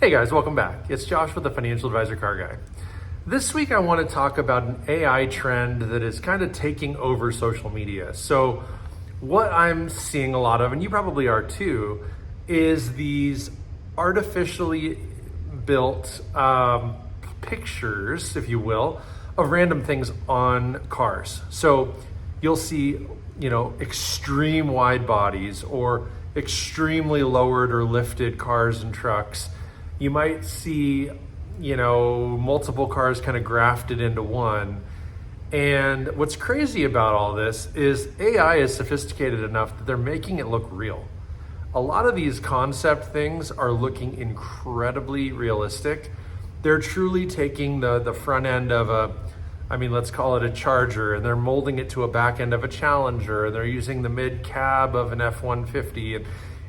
Hey guys, welcome back. It's Josh with the Financial Advisor Car Guy. This week I want to talk about an AI trend that is kind of taking over social media. So what I'm seeing a lot of, and you probably are too, is these artificially built pictures, if you will, of random things on cars. So you'll see, extreme wide bodies or extremely lowered or lifted cars and trucks. You might see, multiple cars kind of grafted into one. And what's crazy about all this is AI is sophisticated enough that they're making it look real. A lot of these concept things are looking incredibly realistic. They're truly taking the front end of let's call it a Charger, and they're molding it to a back end of a Challenger, and they're using the mid cab of an F-150, and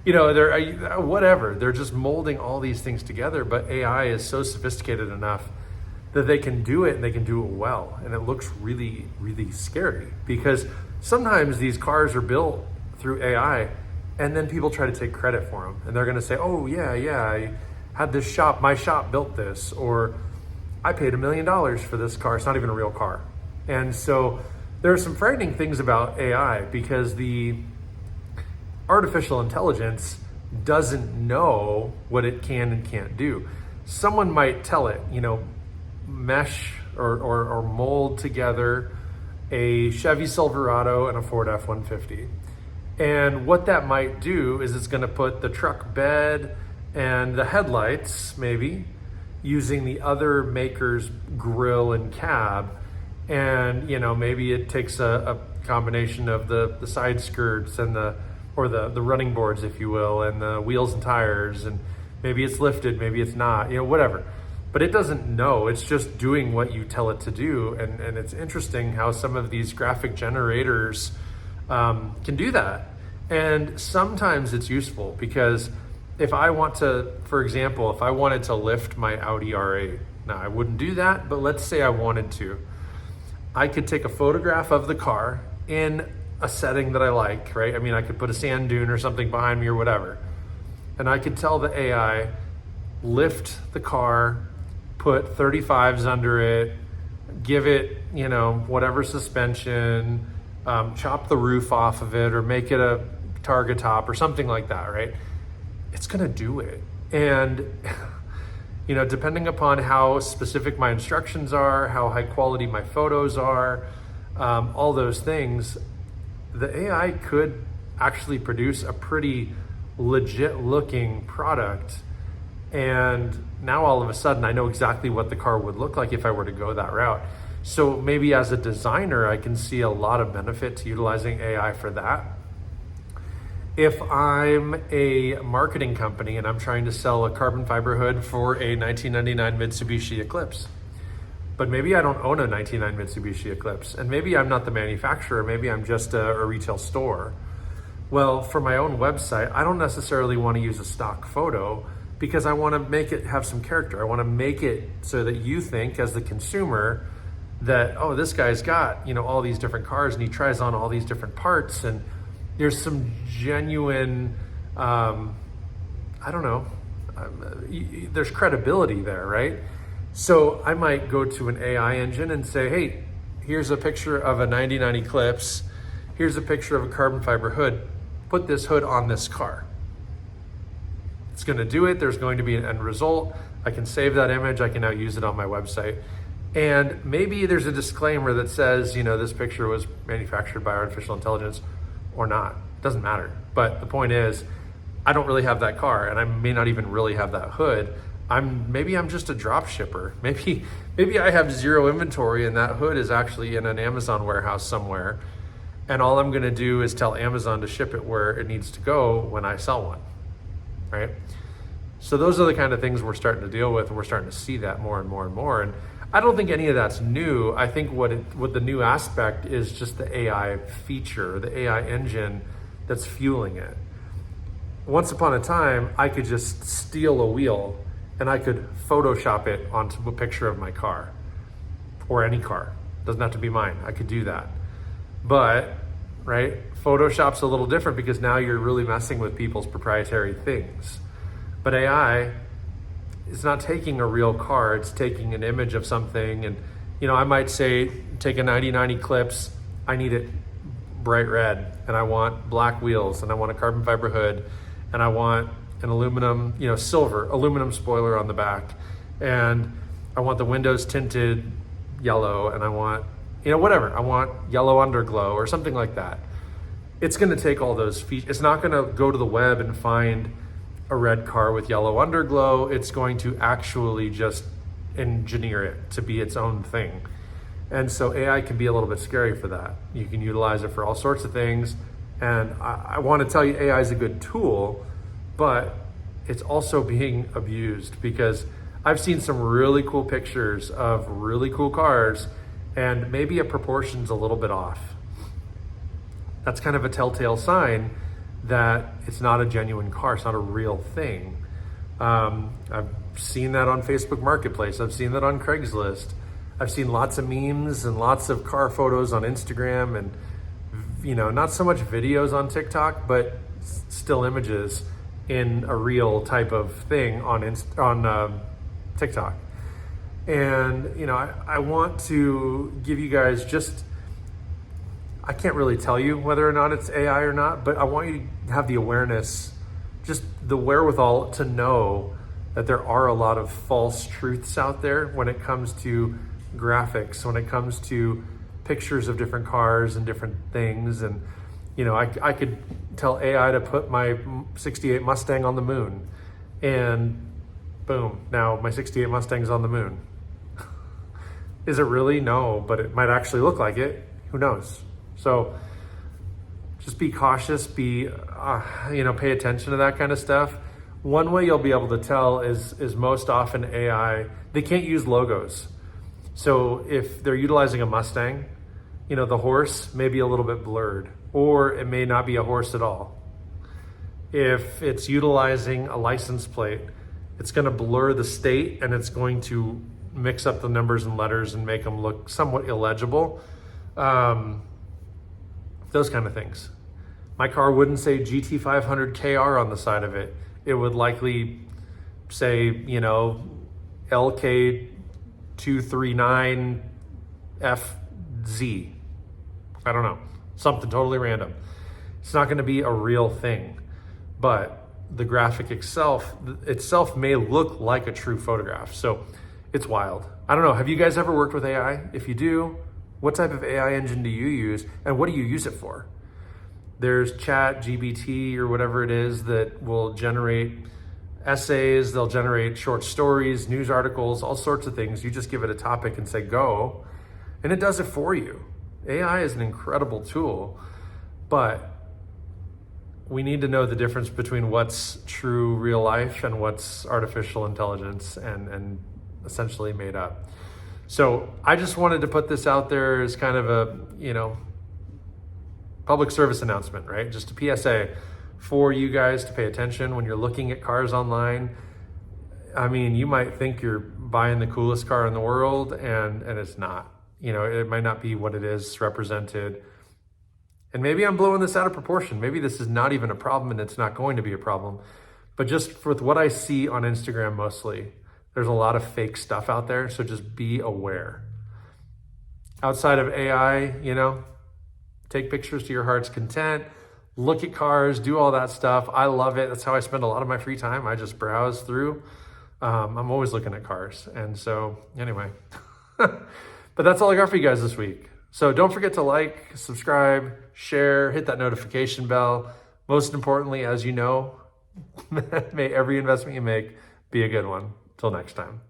they're whatever. They're just molding all these things together, but AI is so sophisticated enough that they can do it and they can do it well. And it looks really, really scary because sometimes these cars are built through AI and then people try to take credit for them. And they're gonna say, oh yeah, I had this shop, my shop built this, or I paid $1 million for this car. It's not even a real car. And so there are some frightening things about AI because the artificial intelligence doesn't know what it can and can't do. Someone might tell it, mesh or mold together a Chevy Silverado and a Ford F-150. And what that might do is it's gonna put the truck bed and the headlights, maybe, using the other maker's grille and cab. And, maybe it takes a combination of the side skirts and the running boards, if you will, and the wheels and tires, and maybe it's lifted, maybe it's not, whatever. But it doesn't know, it's just doing what you tell it to do. And it's interesting how some of these graphic generators can do that. And sometimes it's useful because if I want to, for example, if I wanted to lift my Audi R8, now I wouldn't do that, but let's say I wanted to, I could take a photograph of the car in a setting that I like, right? I could put a sand dune or something behind me or whatever. And I could tell the AI, lift the car, put 35s under it, give it, whatever suspension, chop the roof off of it or make it a targa top or something like that, right? It's gonna do it. And, depending upon how specific my instructions are, how high quality my photos are, all those things, the AI could actually produce a pretty legit looking product. And now all of a sudden I know exactly what the car would look like if I were to go that route. So maybe as a designer, I can see a lot of benefit to utilizing AI for that. If I'm a marketing company and I'm trying to sell a carbon fiber hood for a 1999 Mitsubishi Eclipse, but maybe I don't own a 1999 Mitsubishi Eclipse, and maybe I'm not the manufacturer, maybe I'm just a retail store. Well, for my own website, I don't necessarily want to use a stock photo because I want to make it have some character. I want to make it so that you think as the consumer that, oh, this guy's got, all these different cars and he tries on all these different parts, and there's some genuine, there's credibility there, right? So I might go to an AI engine and say, hey, here's a picture of a 99 Eclipse. Here's a picture of a carbon fiber hood. Put this hood on this car. It's gonna do it. There's going to be an end result. I can save that image. I can now use it on my website. And maybe there's a disclaimer that says, this picture was manufactured by artificial intelligence or not. Doesn't matter. But the point is, I don't really have that car and I may not even really have that hood. Maybe I'm just a drop shipper. Maybe I have zero inventory and that hood is actually in an Amazon warehouse somewhere. And all I'm gonna do is tell Amazon to ship it where it needs to go when I sell one, right? So those are the kind of things we're starting to deal with, and we're starting to see that more and more and more. And I don't think any of that's new. I think what the new aspect is just the AI feature, the AI engine that's fueling it. Once upon a time, I could just steal a wheel and I could Photoshop it onto a picture of my car or any car. Doesn't have to be mine. I could do that. But, right, Photoshop's a little different because now you're really messing with people's proprietary things. But AI, it's not taking a real car, it's taking an image of something. And, I might say, take a 90 Eclipse, I need it bright red, and I want black wheels, and I want a carbon fiber hood, and I want an aluminum, silver aluminum spoiler on the back, and I want the windows tinted yellow, and I want, whatever, I want yellow underglow or something like that. It's going to take all those features. It's not going to go to the web and find a red car with yellow underglow. It's going to actually just engineer it to be its own thing. And so AI can be a little bit scary for that. You can utilize it for all sorts of things. And I want to tell you, AI is a good tool, but it's also being abused, because I've seen some really cool pictures of really cool cars, and maybe a proportion's a little bit off. That's kind of a telltale sign that it's not a genuine car, it's not a real thing. I've seen that on Facebook Marketplace, I've seen that on Craigslist, I've seen lots of memes and lots of car photos on Instagram, and not so much videos on TikTok, but still images in a real type of thing on TikTok. And I want to give you guys I can't really tell you whether or not it's AI or not, but I want you to have the awareness, just the wherewithal to know that there are a lot of false truths out there when it comes to graphics, when it comes to pictures of different cars and different things. And I could tell AI to put my 68 Mustang on the moon, and boom, now my 68 Mustang's on the moon. Is it really? No, but it might actually look like it. Who knows? So just be cautious, pay attention to that kind of stuff. One way you'll be able to tell is most often AI, they can't use logos. So if they're utilizing a Mustang, the horse may be a little bit blurred, or it may not be a horse at all. If it's utilizing a license plate, it's going to blur the state, and it's going to mix up the numbers and letters and make them look somewhat illegible. Those kind of things. My car wouldn't say GT500 KR on the side of it. It would likely say, LK239FZ. I don't know, something totally random. It's not going to be a real thing, but the graphic itself may look like a true photograph. So it's wild. I don't know. Have you guys ever worked with AI? If you do, what type of AI engine do you use, and what do you use it for? There's ChatGPT or whatever it is that will generate essays, they'll generate short stories, news articles, all sorts of things. You just give it a topic and say, go, and it does it for you. AI is an incredible tool, but we need to know the difference between what's true real life and what's artificial intelligence and essentially made up. So I just wanted to put this out there as kind of a, public service announcement, right? Just a PSA for you guys to pay attention when you're looking at cars online. I mean, you might think you're buying the coolest car in the world, and it's not. It might not be what it is represented. And maybe I'm blowing this out of proportion. Maybe this is not even a problem, and it's not going to be a problem. But just with what I see on Instagram mostly, there's a lot of fake stuff out there, so just be aware. Outside of AI, take pictures to your heart's content, look at cars, do all that stuff. I love it. That's how I spend a lot of my free time. I just browse through. I'm always looking at cars. And so anyway, but that's all I got for you guys this week. So don't forget to like, subscribe, share, hit that notification bell. Most importantly, as you know, may every investment you make be a good one. Till next time.